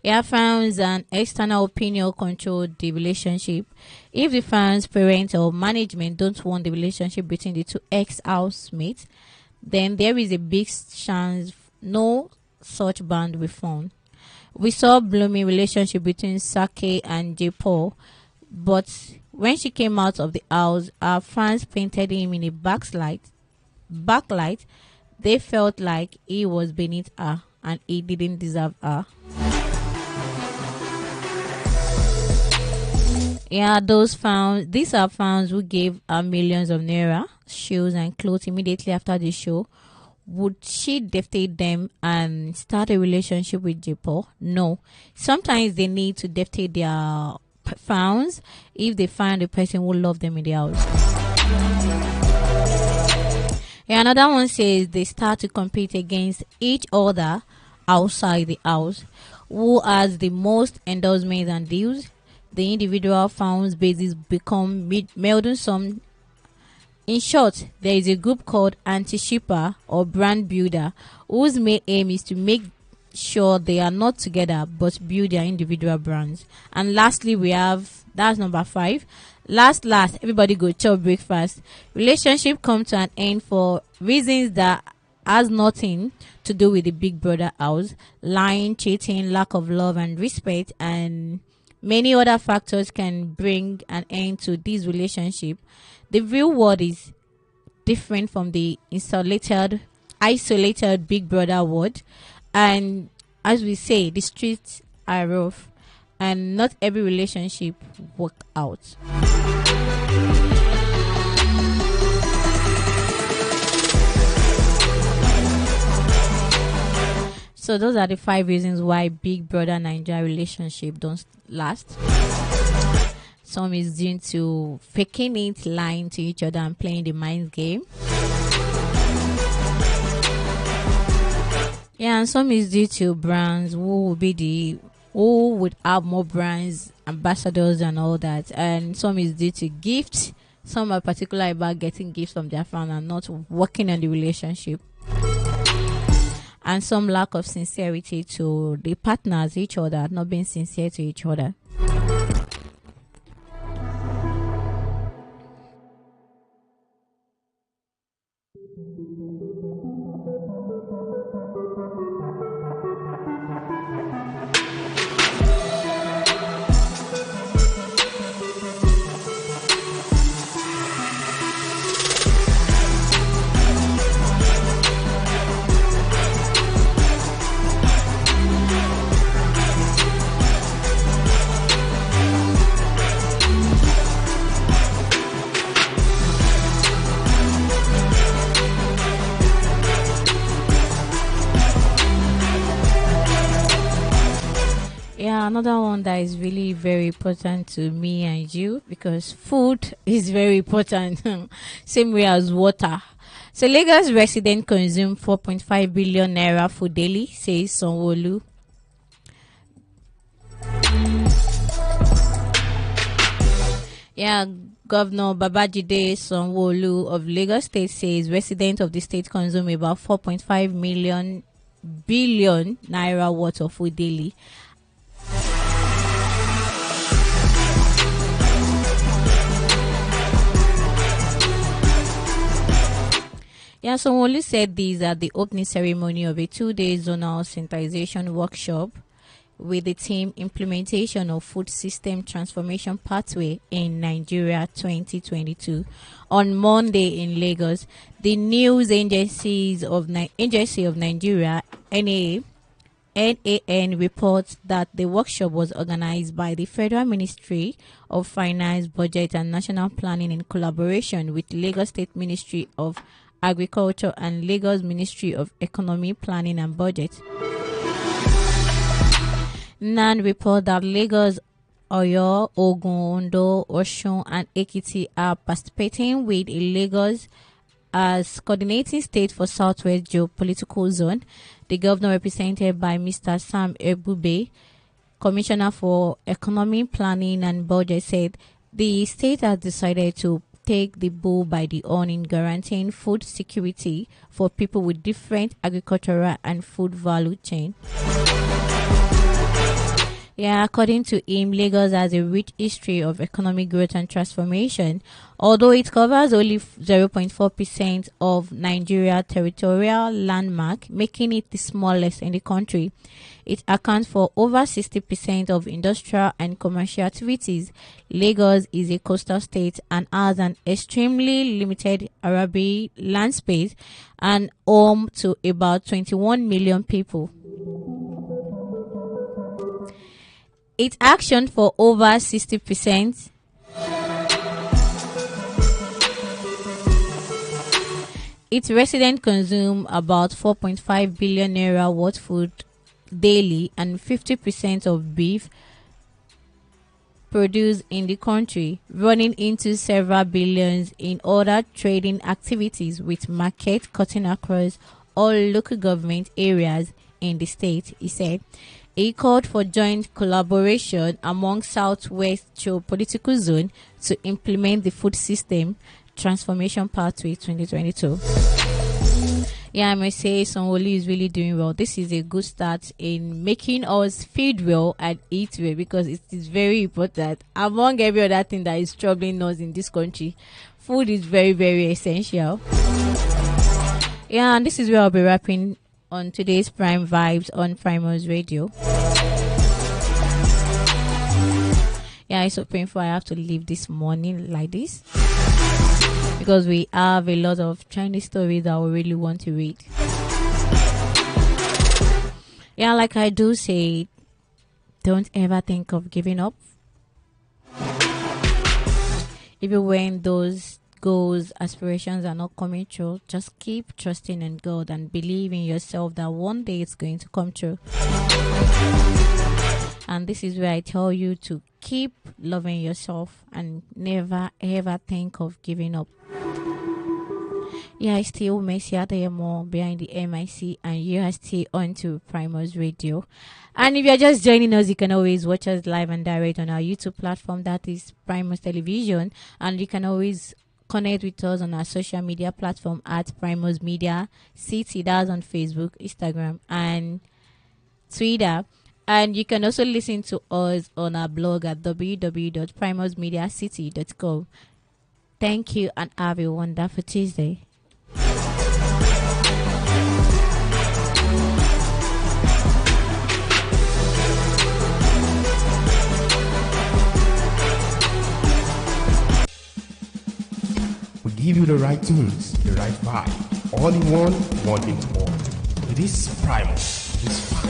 Yeah, fans and external opinion control the relationship. If the fans, parents, or management don't want the relationship between the two ex-housemates, then there is a big chance no such bond will form. We saw blooming relationship between Sake and J. Paul, but when she came out of the house, our fans painted him in a backlight. They felt like he was beneath her and he didn't deserve her. Yeah, these are fans who gave her millions of naira, shoes and clothes immediately after the show. Would she deftate them and start a relationship with J-Paul? No. Sometimes they need to deftate their fans if they find a person who loves them in the house. Yeah, another one says they start to compete against each other outside the house. Who has the most endorsements and deals? The individual fans bases become meddlesome. In short, there is a group called anti-shipper or brand builder whose main aim is to make sure they are not together but build their individual brands. And lastly, we have, that's number 5. Last, everybody go chop breakfast. Relationship come to an end for reasons that has nothing to do with the Big Brother house. Lying, cheating, lack of love and respect, and many other factors can bring an end to this relationship. The real world is different from the isolated Big Brother world. And as we say, the streets are rough and not every relationship work out. So those are the 5 reasons why Big Brother Nigeria relationship don't last. Some is due to faking it, lying to each other and playing the mind game. Yeah, and some is due to brands who would have more brands, ambassadors and all that. And some is due to gifts. Some are particular about getting gifts from their fans and not working on the relationship. and some lack of sincerity to the partners, each other, not being sincere to each other. Yeah, another one that is really very important to me and you, because food is very important. Same way as water. So Lagos residents consume 4.5 billion naira food daily, says Sanwo-Olu. Yeah, Governor Babajide Sanwo-Olu of Lagos State says residents of the state consume about 4.5 billion naira worth of food daily. Yeah, Sanwo-Olu said these at the opening ceremony of a 2-day zonal sensitization workshop with the theme Implementation of Food System Transformation Pathway in Nigeria 2022 on Monday in Lagos. The News Agency of Nigeria, NAN, reports that the workshop was organized by the Federal Ministry of Finance, Budget and National Planning in collaboration with Lagos State Ministry of Agriculture and Lagos Ministry of Economy, Planning and Budget. NAN report that Lagos, Oyo, Ogun, Ondo, Osun and Ekiti are participating with Lagos as coordinating state for Southwest Geopolitical Zone. The governor, represented by Mr. Sam Ebube, Commissioner for Economy, Planning and Budget, said the state has decided to take the bull by the horn in guaranteeing food security for people with different agricultural and food value chain. Yeah, according to him, Lagos has a rich history of economic growth and transformation. Although it covers only 0.4% of Nigeria's territorial landmark, making it the smallest in the country. It accounts for over 60% of industrial and commercial activities. Lagos is a coastal state and has an extremely limited arable land space and home to about 21 million people. It actioned for over 60%. Its residents consume about 4.5 billion naira worth food daily, and 50% of beef produced in the country, running into several billions in other trading activities, with market cutting across all local government areas in the state, he said. He called for joint collaboration among Southwest Geopolitical Zone to implement the Food System Transformation Pathway 2022. Yeah, I must say Sanwo-Olu is really doing well. This is a good start in making us feed well and eat well, because it is very important. Among every other thing that is troubling us in this country, food is very, very essential. Yeah, and this is where I'll be wrapping on today's Prime Vibes on Primus Radio. Yeah, it's so painful I have to leave this morning like this, because we have a lot of Chinese stories that we really want to read. Yeah, like I do say, don't ever think of giving up. Even when those goals, aspirations are not coming true, just keep trusting in God and believe in yourself that one day it's going to come true. And this is where I tell you to keep loving yourself and never ever think of giving up. Yeah, I still Messi Adeyemo behind the MIC, and you are still on to Primus Radio. And if you're just joining us, you can always watch us live and direct on our YouTube platform, that is Primus Television, and you can always connect with us on our social media platform at Primus Media City. That's on Facebook, Instagram, and Twitter. And you can also listen to us on our blog at www.primusmediacity.com. Thank you and have a wonderful Tuesday. We give you the right tunes, the right vibe, all in one in all. It is Primus. It's fine.